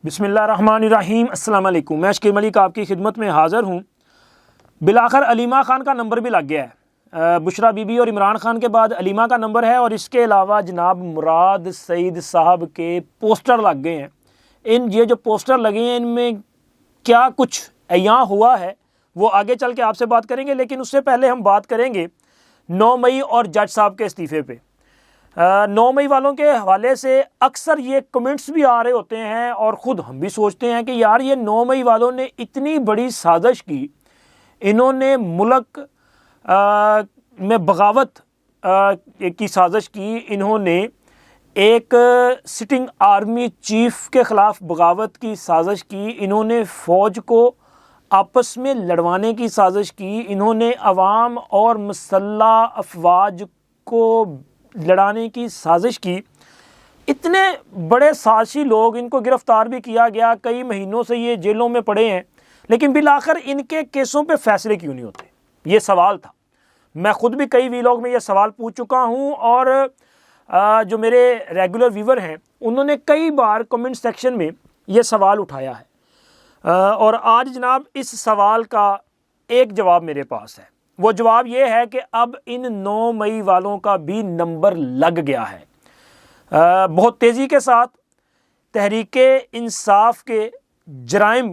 بسم اللہ الرحمن الرحیم۔ السلام علیکم۔ میں شکیل ملک آپ کی خدمت میں حاضر ہوں۔ بالآخر علیمہ خان کا نمبر بھی لگ گیا ہے۔ بشرا بی بی اور عمران خان کے بعد علیمہ کا نمبر ہے، اور اس کے علاوہ جناب مراد سعید صاحب کے پوسٹر لگ گئے ہیں۔ یہ جو پوسٹر لگے ہیں ان میں کیا کچھ عیاں ہوا ہے وہ آگے چل کے آپ سے بات کریں گے، لیکن اس سے پہلے ہم بات کریں گے 9 مئی اور جج صاحب کے استعفے پہ۔ 9 مئی والوں کے حوالے سے اکثر یہ کمنٹس بھی آ رہے ہوتے ہیں، اور خود ہم بھی سوچتے ہیں کہ یار یہ 9 مئی والوں نے اتنی بڑی سازش کی، انہوں نے ملک میں بغاوت کی سازش کی، انہوں نے ایک سٹنگ آرمی چیف کے خلاف بغاوت کی سازش کی، انہوں نے فوج کو آپس میں لڑوانے کی سازش کی، انہوں نے عوام اور مسلح افواج کو لڑانے کی سازش کی۔ اتنے بڑے سازشی لوگ، ان کو گرفتار بھی کیا گیا، کئی مہینوں سے یہ جیلوں میں پڑے ہیں، لیکن بالآخر ان کے کیسوں پہ فیصلے کیوں نہیں ہوتے؟ یہ سوال تھا۔ میں خود بھی کئی ویلاگ میں یہ سوال پوچھ چکا ہوں، اور جو میرے ریگولر ویور ہیں انہوں نے کئی بار کمنٹ سیکشن میں یہ سوال اٹھایا ہے، اور آج جناب اس سوال کا ایک جواب میرے پاس ہے۔ وہ جواب یہ ہے کہ اب ان 9 مئی والوں کا بھی نمبر لگ گیا ہے۔ بہت تیزی کے ساتھ تحریک انصاف کے جرائم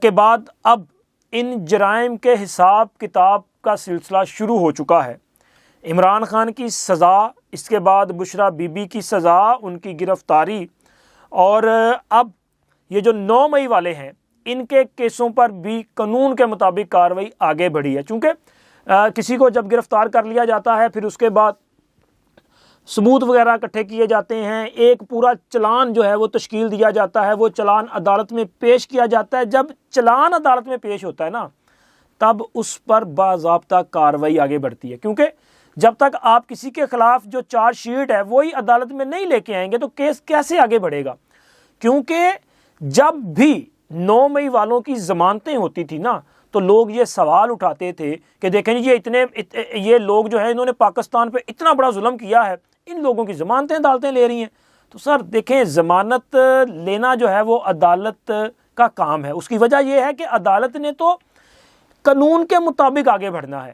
کے بعد اب ان جرائم کے حساب کتاب کا سلسلہ شروع ہو چکا ہے۔ عمران خان کی سزا، اس کے بعد بشرا بی بی کی سزا، ان کی گرفتاری، اور اب یہ جو 9 مئی والے ہیں ان کے کیسوں پر بھی قانون کے مطابق کارروائی آگے بڑھی ہے۔ چونکہ کسی کو جب گرفتار کر لیا جاتا ہے، پھر اس کے بعد ثبوت وغیرہ اکٹھے کیے جاتے ہیں، ایک پورا چلان جو ہے وہ تشکیل دیا جاتا ہے، وہ چلان عدالت میں پیش کیا جاتا ہے۔ جب چلان عدالت میں پیش ہوتا ہے نا، تب اس پر باضابطہ کارروائی آگے بڑھتی ہے، کیونکہ جب تک آپ کسی کے خلاف جو چارج شیٹ ہے وہی عدالت میں نہیں لے کے آئیں گے تو کیس کیسے آگے بڑھے گا؟ کیونکہ جب بھی 9 مئی والوں کی ضمانتیں ہوتی تھی نا، تو لوگ یہ سوال اٹھاتے تھے کہ دیکھیں یہ لوگ جو ہیں انہوں نے پاکستان پہ اتنا بڑا ظلم کیا ہے، ان لوگوں کی ضمانتیں عدالتیں لے رہی ہیں۔ تو سر دیکھیں، ضمانت لینا جو ہے وہ عدالت کا کام ہے۔ اس کی وجہ یہ ہے کہ عدالت نے تو قانون کے مطابق آگے بڑھنا ہے۔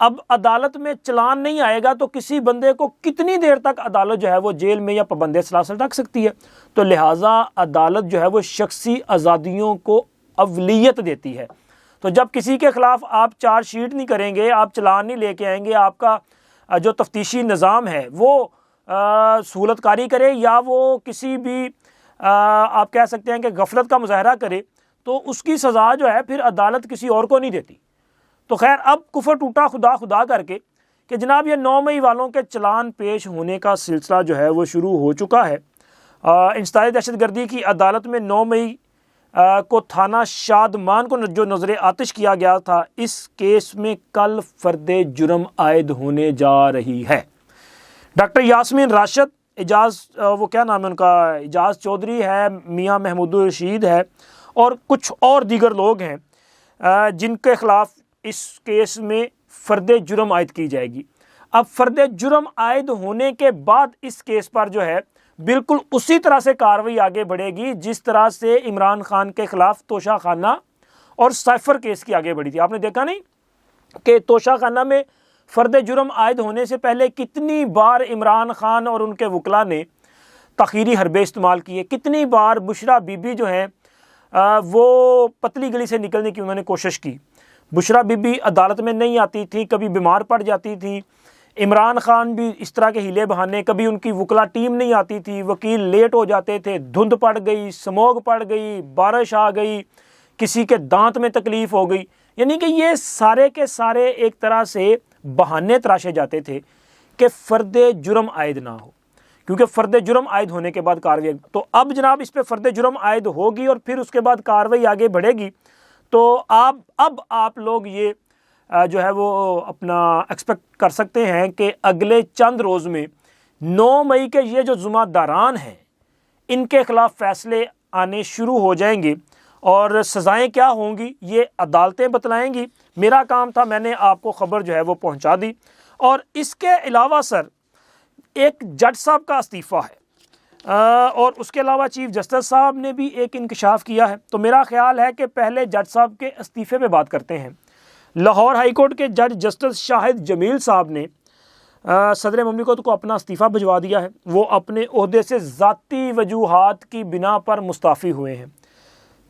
اب عدالت میں چلان نہیں آئے گا تو کسی بندے کو کتنی دیر تک عدالت جو ہے وہ جیل میں یا پابند سلاسل رکھ سکتی ہے؟ تو لہٰذا عدالت جو ہے وہ شخصی آزادیوں کو اولویت دیتی ہے۔ تو جب کسی کے خلاف آپ چارج شیٹ نہیں کریں گے، آپ چلان نہیں لے کے آئیں گے، آپ کا جو تفتیشی نظام ہے وہ سہولت کاری کرے، یا وہ کسی بھی آپ کہہ سکتے ہیں کہ غفلت کا مظاہرہ کرے، تو اس کی سزا جو ہے پھر عدالت کسی اور کو نہیں دیتی۔ تو خیر، اب کفر ٹوٹا خدا کر کے کہ جناب یہ 9 مئی والوں کے چلان پیش ہونے کا سلسلہ جو ہے وہ شروع ہو چکا ہے۔ انسداد دہشت گردی کی عدالت میں 9 مئی کو تھانہ شادمان کو جو نظر آتش کیا گیا تھا، اس کیس میں کل فرد جرم عائد ہونے جا رہی ہے۔ ڈاکٹر یاسمین راشد، اعجاز وہ کیا نام ہے ان کا، اعجاز چودھری ہے، میاں محمود الرشید ہے، اور کچھ اور دیگر لوگ ہیں جن کے خلاف اس کیس میں فرد جرم عائد کی جائے گی۔ اب فرد جرم عائد ہونے کے بعد اس کیس پر جو ہے بالکل اسی طرح سے کارروائی آگے بڑھے گی جس طرح سے عمران خان کے خلاف توشہ خانہ اور سائفر کیس کی آگے بڑھی تھی۔ آپ نے دیکھا نہیں کہ توشہ خانہ میں فرد جرم عائد ہونے سے پہلے کتنی بار عمران خان اور ان کے وکلاء نے تاخیری حربے استعمال کیے، کتنی بار بشرا بی بی جو ہیں وہ پتلی گلی سے نکلنے کی انہوں نے کوشش کی۔ بشرا بی بی عدالت میں نہیں آتی تھی، کبھی بیمار پڑ جاتی تھی، عمران خان بھی اس طرح کے ہیلے بہانے، کبھی ان کی وکلا ٹیم نہیں آتی تھی، وکیل لیٹ ہو جاتے تھے، دھند پڑ گئی، سموگ پڑ گئی، بارش آ گئی، کسی کے دانت میں تکلیف ہو گئی، یعنی کہ یہ سارے کے سارے ایک طرح سے بہانے تراشے جاتے تھے کہ فرد جرم عائد نہ ہو، کیونکہ فرد جرم عائد ہونے کے بعد کارروائی، تو اب جناب اس پہ فرد جرم عائد ہوگی اور پھر اس کے بعد کارروائی آگے بڑھے گی۔ تو اب آپ لوگ یہ جو ہے وہ اپنا ایکسپیکٹ کر سکتے ہیں کہ اگلے چند روز میں 9 مئی کے یہ جو ذمہ داران ہیں ان کے خلاف فیصلے آنے شروع ہو جائیں گے، اور سزائیں کیا ہوں گی یہ عدالتیں بتلائیں گی۔ میرا کام تھا، میں نے آپ کو خبر جو ہے وہ پہنچا دی۔ اور اس کے علاوہ سر ایک جج صاحب کا استعفیٰ ہے۔ اور اس کے علاوہ چیف جسٹس صاحب نے بھی ایک انکشاف کیا ہے. تو میرا خیال ہے کہ پہلے جج صاحب کے استعفے پہ بات کرتے ہیں. لاہور ہائی کورٹ کے جج جسٹس شاہد جمیل صاحب نے صدر مملکت کو اپنا استعفیٰ بھجوا دیا ہے. وہ اپنے عہدے سے ذاتی وجوہات کی بنا پر مستعفی ہوئے ہیں.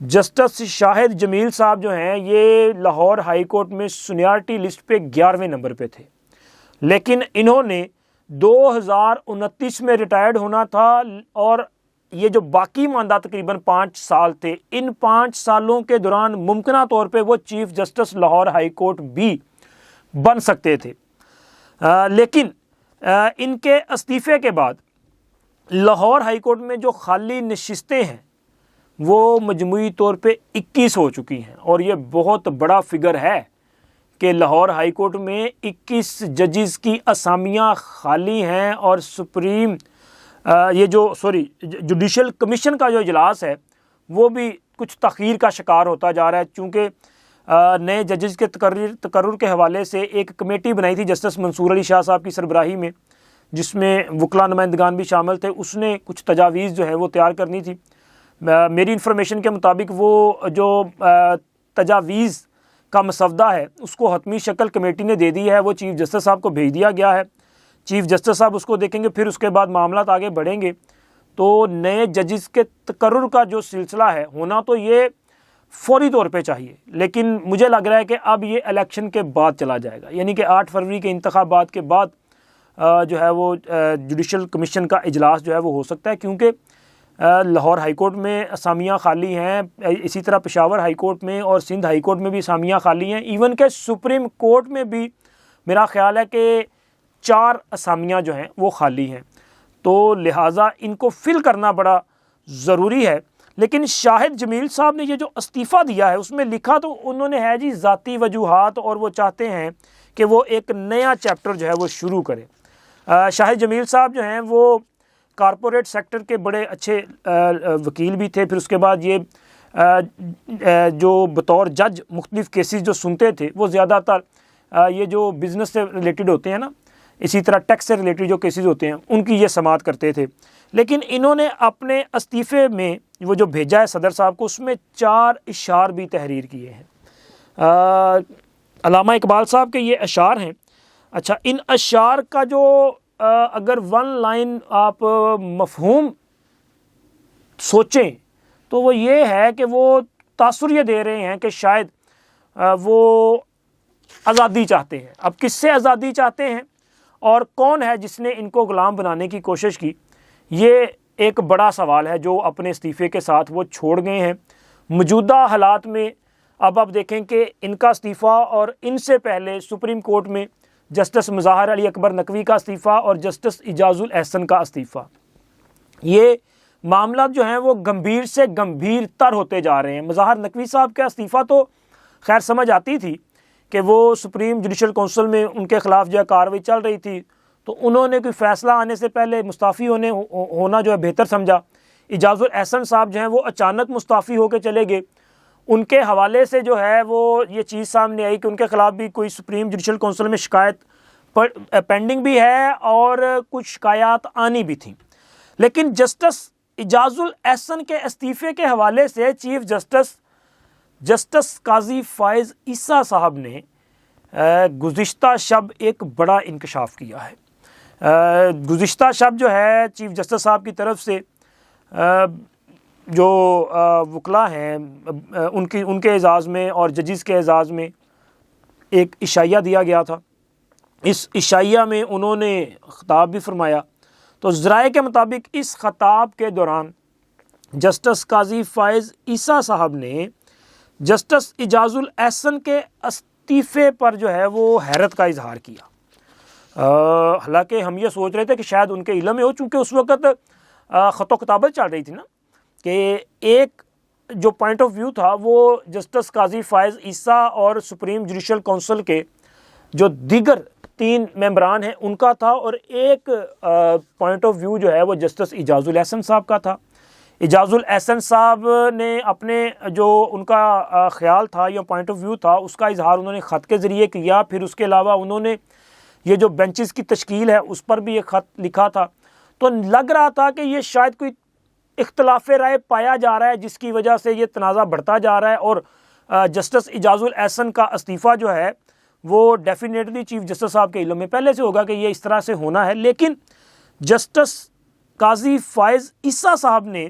جسٹس شاہد جمیل صاحب جو ہیں یہ لاہور ہائی کورٹ میں سینیارٹی لسٹ پہ 11ویں نمبر پہ تھے، لیکن انہوں نے 2029 میں ریٹائرڈ ہونا تھا، اور یہ جو باقی ماندہ تقریباً 5 سال تھے، ان 5 سالوں کے دوران ممکنہ طور پہ وہ chief justice Lahore high court بھی بن سکتے تھے. لیکن ان کے استعفے کے بعد لاہور ہائی کورٹ میں جو خالی نشستیں ہیں وہ مجموعی طور پہ 21 ہو چکی ہیں، اور یہ بہت بڑا فگر ہے کہ لاہور ہائی کورٹ میں 21 ججز کی اسامیاں خالی ہیں. اور سپریم جوڈیشل کمیشن کا جو اجلاس ہے وہ بھی کچھ تاخیر کا شکار ہوتا جا رہا ہے، چونکہ نئے ججز کے تقرر کے حوالے سے ایک کمیٹی بنائی تھی جسٹس منصور علی شاہ صاحب کی سربراہی میں، جس میں وکلا نمائندگان بھی شامل تھے. اس نے کچھ تجاویز جو ہے وہ تیار کرنی تھی. میری انفارمیشن کے مطابق وہ جو تجاویز کا مسودہ ہے اس کو حتمی شکل کمیٹی نے دے دی ہے، وہ چیف جسٹس صاحب کو بھیج دیا گیا ہے. چیف جسٹس صاحب اس کو دیکھیں گے، پھر اس کے بعد معاملات آگے بڑھیں گے. تو نئے ججز کے تقرر کا جو سلسلہ ہے ہونا تو یہ فوری طور پہ چاہیے، لیکن مجھے لگ رہا ہے کہ اب یہ الیکشن کے بعد چلا جائے گا، یعنی کہ 8 فروری کے انتخابات کے بعد جو ہے وہ جوڈیشل کمیشن کا اجلاس جو ہے وہ ہو سکتا ہے، کیونکہ لاہور ہائی کورٹ میں اسامیاں خالی ہیں، اسی طرح پشاور ہائی کورٹ میں اور سندھ ہائی کورٹ میں بھی اسامیاں خالی ہیں. ایون کہ سپریم کورٹ میں بھی میرا خیال ہے کہ 4 اسامیاں جو ہیں وہ خالی ہیں، تو لہٰذا ان کو فل کرنا بڑا ضروری ہے. لیکن شاہد جمیل صاحب نے یہ جو استعفیٰ دیا ہے اس میں لکھا تو انہوں نے ہے جی ذاتی وجوہات، اور وہ چاہتے ہیں کہ وہ ایک نیا چیپٹر جو ہے وہ شروع کرے. شاہد جمیل صاحب جو ہیں وہ کارپوریٹ سیکٹر کے بڑے اچھے وکیل بھی تھے. پھر اس کے بعد یہ جو بطور جج مختلف کیسز جو سنتے تھے وہ زیادہ تر یہ جو بزنس سے ریلیٹڈ ہوتے ہیں نا، اسی طرح ٹیکس سے ریلیٹڈ جو کیسز ہوتے ہیں ان کی یہ سماعت کرتے تھے. لیکن انہوں نے اپنے استعفے میں وہ جو بھیجا ہے صدر صاحب کو، اس میں 4 اشعار بھی تحریر کیے ہیں. علامہ اقبال صاحب کے یہ اشعار ہیں. اچھا، ان اشعار کا جو اگر 1 لائن آپ مفہوم سوچیں تو وہ یہ ہے کہ وہ تاثر یہ دے رہے ہیں کہ شاید وہ آزادی چاہتے ہیں. اب کس سے آزادی چاہتے ہیں اور کون ہے جس نے ان کو غلام بنانے کی کوشش کی، یہ ایک بڑا سوال ہے جو اپنے استعفے کے ساتھ وہ چھوڑ گئے ہیں. موجودہ حالات میں اب آپ دیکھیں کہ ان کا استعفیٰ اور ان سے پہلے سپریم کورٹ میں جسٹس مظاہر علی اکبر نقوی کا استعفیٰ اور جسٹس اعجاز الاحسن کا استعفیٰ، یہ معاملات جو ہیں وہ گمبھیر سے گمبھیر تر ہوتے جا رہے ہیں. مظاہر نقوی صاحب کا استعفیٰ تو خیر سمجھ آتی تھی کہ وہ سپریم جوڈیشل کونسل میں ان کے خلاف جو ہے کارروائی چل رہی تھی، تو انہوں نے کوئی فیصلہ آنے سے پہلے مستعفی ہونا جو ہے بہتر سمجھا. اعجاز الاحسن صاحب جو ہیں وہ اچانک مستعفی ہو کے چلے گئے. ان کے حوالے سے جو ہے وہ یہ چیز سامنے آئی کہ ان کے خلاف بھی کوئی سپریم جوڈیشل کونسل میں شکایت پینڈنگ بھی ہے اور کچھ شکایات آنی بھی تھیں. لیکن جسٹس اعجاز الاحسن کے استعفے کے حوالے سے چیف جسٹس قاضی فائز عیسیٰ صاحب نے گزشتہ شب ایک بڑا انکشاف کیا ہے. گزشتہ شب جو ہے چیف جسٹس صاحب کی طرف سے جو وکلا ہیں ان کے اعزاز میں اور ججز کے اعزاز میں ایک عشائیہ دیا گیا تھا. اس عشائیہ میں انہوں نے خطاب بھی فرمایا. تو ذرائع کے مطابق اس خطاب کے دوران جسٹس قاضی فائز عیسیٰ صاحب نے جسٹس اعجاز الاحسن کے استعفے پر جو ہے وہ حیرت کا اظہار کیا. حالانکہ ہم یہ سوچ رہے تھے کہ شاید ان کے علم میں ہو، چونکہ اس وقت خط و کتابت چل رہی تھی نا، کہ ایک جو پوائنٹ آف ویو تھا وہ جسٹس قاضی فائز عیسیٰ اور سپریم جوڈیشل کونسل کے جو دیگر 3 ممبران ہیں ان کا تھا، اور ایک پوائنٹ آف ویو جو ہے وہ جسٹس اعجاز الاحسن صاحب کا تھا. اعجاز الاحسن صاحب نے اپنے جو ان کا خیال تھا یا پوائنٹ آف ویو تھا اس کا اظہار انہوں نے خط کے ذریعے کیا. پھر اس کے علاوہ انہوں نے یہ جو بینچز کی تشکیل ہے اس پر بھی ایک خط لکھا تھا. تو لگ رہا تھا کہ یہ شاید کوئی اختلاف رائے پایا جا رہا ہے جس کی وجہ سے یہ تنازع بڑھتا جا رہا ہے، اور جسٹس اعجاز الاحسن کا استعفیٰ جو ہے وہ ڈیفینیٹلی چیف جسٹس صاحب کے علم میں پہلے سے ہوگا کہ یہ اس طرح سے ہونا ہے۔ لیکن جسٹس قاضی فائز عیسیٰ صاحب نے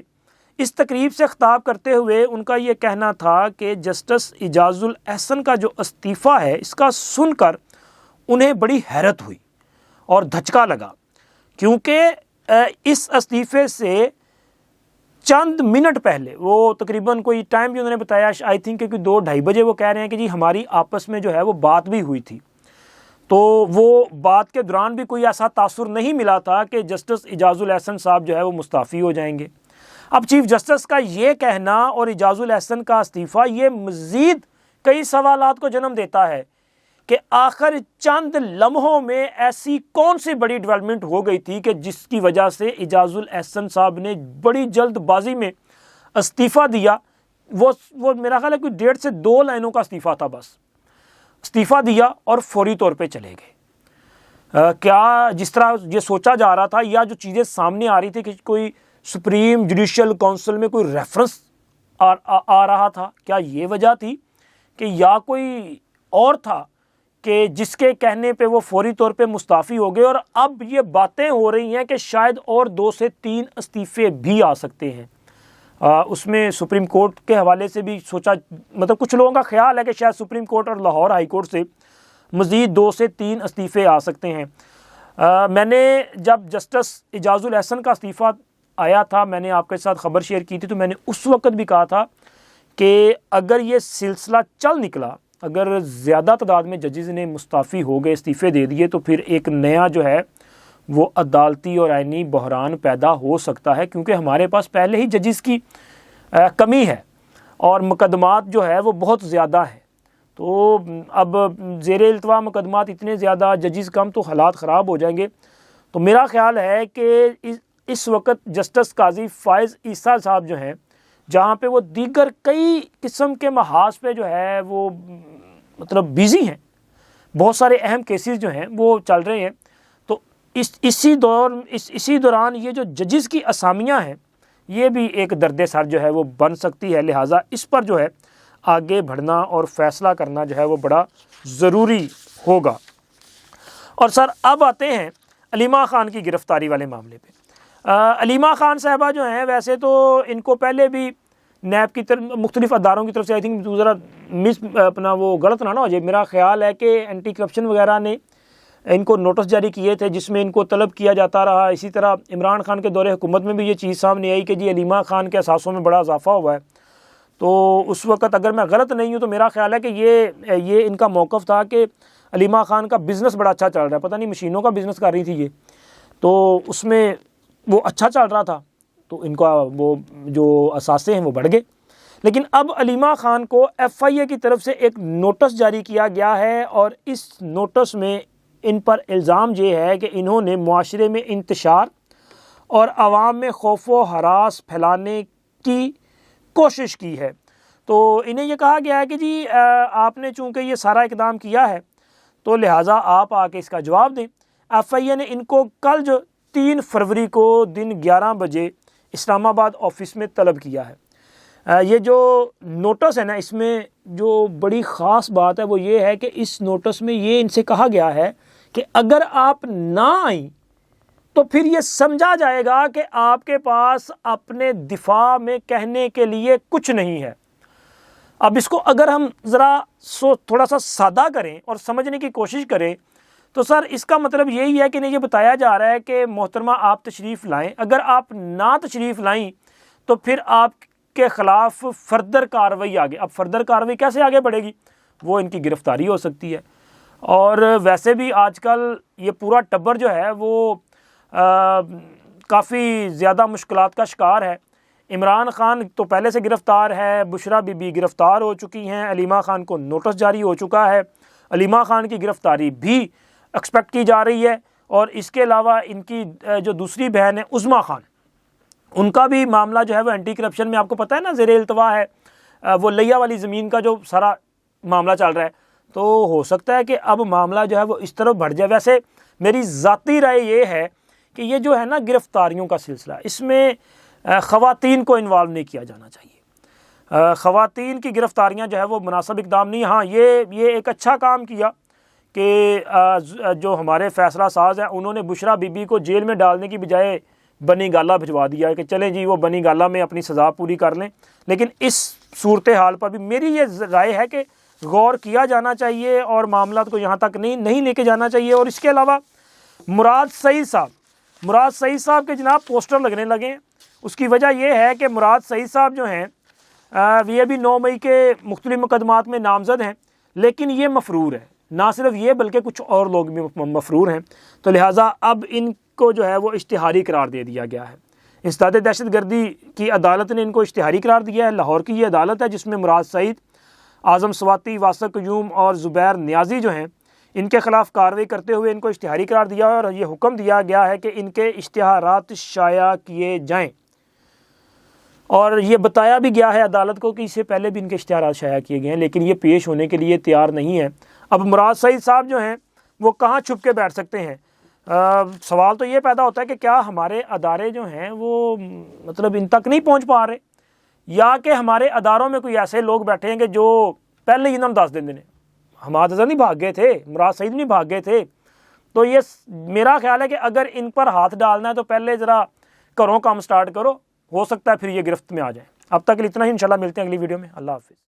اس تقریب سے خطاب کرتے ہوئے ان کا یہ کہنا تھا کہ جسٹس اعجاز الاحسن کا جو استعفیٰ ہے اس کا سن کر انہیں بڑی حیرت ہوئی اور دھچکا لگا، کیونکہ اس استعفے سے چند منٹ پہلے، وہ تقریباً کوئی ٹائم بھی انہوں نے بتایا، آئی تھنک کہ 2-2:30 بجے، وہ کہہ رہے ہیں کہ جی ہماری آپس میں جو ہے وہ بات بھی ہوئی تھی، تو وہ بات کے دوران بھی کوئی ایسا تاثر نہیں ملا تھا کہ جسٹس اعجاز الاحسن صاحب جو ہے وہ مستعفی ہو جائیں گے۔ اب چیف جسٹس کا یہ کہنا اور اعجاز الاحسن کا استعفیٰ یہ مزید کئی سوالات کو جنم دیتا ہے کہ آخر چند لمحوں میں ایسی کون سی بڑی ڈیولپمنٹ ہو گئی تھی کہ جس کی وجہ سے اعجاز الاحسن صاحب نے بڑی جلد بازی میں استعفیٰ دیا۔ وہ میرا خیال ہے کوئی 1.5 سے 2 لائنوں کا استعفیٰ تھا، بس استعفیٰ دیا اور فوری طور پہ چلے گئے۔ کیا جس طرح یہ سوچا جا رہا تھا یا جو چیزیں سامنے آ رہی تھی کہ کوئی سپریم جوڈیشل کونسل میں کوئی ریفرنس آ رہا تھا، کیا یہ وجہ تھی کہ یا کوئی اور تھا کہ جس کے کہنے پہ وہ فوری طور پہ مستعفی ہو گئے، اور اب یہ باتیں ہو رہی ہیں کہ شاید اور 2 سے 3 استعفے بھی آ سکتے ہیں۔ اس میں سپریم کورٹ کے حوالے سے بھی سوچا، مطلب کچھ لوگوں کا خیال ہے کہ شاید سپریم کورٹ اور لاہور ہائی کورٹ سے مزید 2 سے 3 استعفے آ سکتے ہیں۔ میں نے جب جسٹس اعجاز الاحسن کا استعفیٰ آیا تھا، میں نے آپ کے ساتھ خبر شیئر کی تھی، تو میں نے اس وقت بھی کہا تھا کہ اگر یہ سلسلہ چل نکلا، اگر زیادہ تعداد میں ججز نے مستعفی ہو گئے، استعفے دے دیے، تو پھر ایک نیا جو ہے وہ عدالتی اور آئینی بحران پیدا ہو سکتا ہے، کیونکہ ہمارے پاس پہلے ہی ججز کی کمی ہے اور مقدمات جو ہے وہ بہت زیادہ ہے۔ تو اب زیر التوا مقدمات اتنے زیادہ، ججز کم، تو حالات خراب ہو جائیں گے۔ تو میرا خیال ہے کہ اس وقت جسٹس قاضی فائز عیسیٰ صاحب جو ہیں، جہاں پہ وہ دیگر کئی قسم کے محاذ پہ جو ہے وہ مطلب بیزی ہیں، بہت سارے اہم کیسز جو ہیں وہ چل رہے ہیں، تو اسی دوران یہ جو ججز کی اسامیاں ہیں یہ بھی ایک درد سر جو ہے وہ بن سکتی ہے، لہٰذا اس پر جو ہے آگے بڑھنا اور فیصلہ کرنا جو ہے وہ بڑا ضروری ہوگا۔ اور سر اب آتے ہیں علیمہ خان کی گرفتاری والے معاملے پہ۔ علیمہ خان صاحبہ جو ہیں، ویسے تو ان کو پہلے بھی نیب کی طرف، مختلف اداروں کی طرف سے، آئی تھنک ذرا اپنا وہ غلط نہ ہو جائے، میرا خیال ہے کہ اینٹی کرپشن وغیرہ نے ان کو نوٹس جاری کیے تھے جس میں ان کو طلب کیا جاتا رہا۔ اسی طرح عمران خان کے دور حکومت میں بھی یہ چیز سامنے آئی کہ جی علیمہ خان کے اثاثوں میں بڑا اضافہ ہوا ہے، تو اس وقت اگر میں غلط نہیں ہوں تو میرا خیال ہے کہ یہ ان کا موقف تھا کہ علیمہ خان کا بزنس بڑا اچھا چل رہا ہے، پتہ نہیں مشینوں کا بزنس کر رہی تھی یہ، تو اس میں وہ اچھا چل رہا تھا، تو ان کا وہ جو اثاثے ہیں وہ بڑھ گئے۔ لیکن اب علیمہ خان کو ایف آئی اے کی طرف سے ایک نوٹس جاری کیا گیا ہے، اور اس نوٹس میں ان پر الزام یہ ہے کہ انہوں نے معاشرے میں انتشار اور عوام میں خوف و ہراس پھیلانے کی کوشش کی ہے۔ تو انہیں یہ کہا گیا ہے کہ جی آپ نے چونکہ یہ سارا اقدام کیا ہے تو لہٰذا آپ آ کے اس کا جواب دیں۔ ایف آئی اے نے ان کو کل جو 3 فروری کو دن 11 بجے اسلام آباد آفس میں طلب کیا ہے۔ یہ جو نوٹس ہے نا، اس میں جو بڑی خاص بات ہے وہ یہ ہے کہ اس نوٹس میں یہ ان سے کہا گیا ہے کہ اگر آپ نہ آئیں تو پھر یہ سمجھا جائے گا کہ آپ کے پاس اپنے دفاع میں کہنے کے لیے کچھ نہیں ہے۔ اب اس کو اگر ہم ذرا تھوڑا سا سادہ کریں اور سمجھنے کی کوشش کریں تو سر اس کا مطلب یہی ہے کہ انہیں یہ بتایا جا رہا ہے کہ محترمہ آپ تشریف لائیں، اگر آپ نہ تشریف لائیں تو پھر آپ کے خلاف فردر کارروائی آگے، اب فردر کارروائی کیسے آگے بڑھے گی، وہ ان کی گرفتاری ہو سکتی ہے۔ اور ویسے بھی آج کل یہ پورا ٹبر جو ہے وہ کافی زیادہ مشکلات کا شکار ہے۔ عمران خان تو پہلے سے گرفتار ہے، بشرا بی بی گرفتار ہو چکی ہیں، علیمہ خان کو نوٹس جاری ہو چکا ہے، علیمہ خان کی گرفتاری بھی ایکسپیکٹ کی جا رہی ہے، اور اس کے علاوہ ان کی جو دوسری بہن ہے عظمیٰ خان، ان کا بھی معاملہ جو ہے وہ اینٹی کرپشن میں آپ کو پتہ ہے نا زیر التوا ہے، وہ لیا والی زمین کا جو سارا معاملہ چل رہا ہے، تو ہو سکتا ہے کہ اب معاملہ جو ہے وہ اس طرف بڑھ جائے۔ ویسے میری ذاتی رائے یہ ہے کہ یہ جو ہے نا گرفتاریوں کا سلسلہ، اس میں خواتین کو انوالو نہیں کیا جانا چاہیے۔ خواتین کی گرفتاریاں جو ہے وہ مناسب اقدام نہیں۔ ہاں یہ ایک اچھا کام کیا کہ جو ہمارے فیصلہ ساز ہیں انہوں نے بشرا بی بی کو جیل میں ڈالنے کی بجائے بنی گالہ بھجوا دیا ہے کہ چلیں جی وہ بنی گالہ میں اپنی سزا پوری کر لیں۔ لیکن اس صورتحال پر بھی میری یہ رائے ہے کہ غور کیا جانا چاہیے اور معاملات کو یہاں تک نہیں لے کے جانا چاہیے۔ اور اس کے علاوہ مراد سعید صاحب کے جناب پوسٹر لگنے لگے ہیں۔ اس کی وجہ یہ ہے کہ مراد سعید صاحب جو ہیں یہ بھی 9 مئی کے مختلف مقدمات میں نامزد ہیں، لیکن یہ مفرور ہے، نہ صرف یہ بلکہ کچھ اور لوگ بھی مفرور ہیں، تو لہٰذا اب ان کو جو ہے وہ اشتہاری قرار دے دیا گیا ہے۔ انسداد دہشت گردی کی عدالت نے ان کو اشتہاری قرار دیا ہے۔ لاہور کی یہ عدالت ہے جس میں مراد سعید، اعظم سواتی، واسق قیوم اور زبیر نیازی جو ہیں ان کے خلاف کارروائی کرتے ہوئے ان کو اشتہاری قرار دیا اور یہ حکم دیا گیا ہے کہ ان کے اشتہارات شائع کیے جائیں۔ اور یہ بتایا بھی گیا ہے عدالت کو کہ اس سے پہلے بھی ان کے اشتہارات شائع کیے گئے ہیں، لیکن یہ پیش ہونے کے لیے تیار نہیں ہے۔ اب مراد سعید صاحب جو ہیں وہ کہاں چھپ کے بیٹھ سکتے ہیں؟ سوال تو یہ پیدا ہوتا ہے کہ کیا ہمارے ادارے جو ہیں وہ مطلب ان تک نہیں پہنچ پا رہے، یا کہ ہمارے اداروں میں کوئی ایسے لوگ بیٹھے ہیں کہ جو پہلے ہی انہوں نے 10 دن دینے، حماد اظہر نہیں بھاگ گئے تھے، مراد سعید نہیں بھاگ گئے تھے۔ تو یہ میرا خیال ہے کہ اگر ان پر ہاتھ ڈالنا ہے تو پہلے ذرا گھروں کام سٹارٹ کرو، ہو سکتا ہے پھر یہ گرفت میں آ جائیں۔ اب تک کے لیے اتنا ہی، انشاءاللہ ملتے ہیں اگلی ویڈیو میں۔ اللہ حافظ۔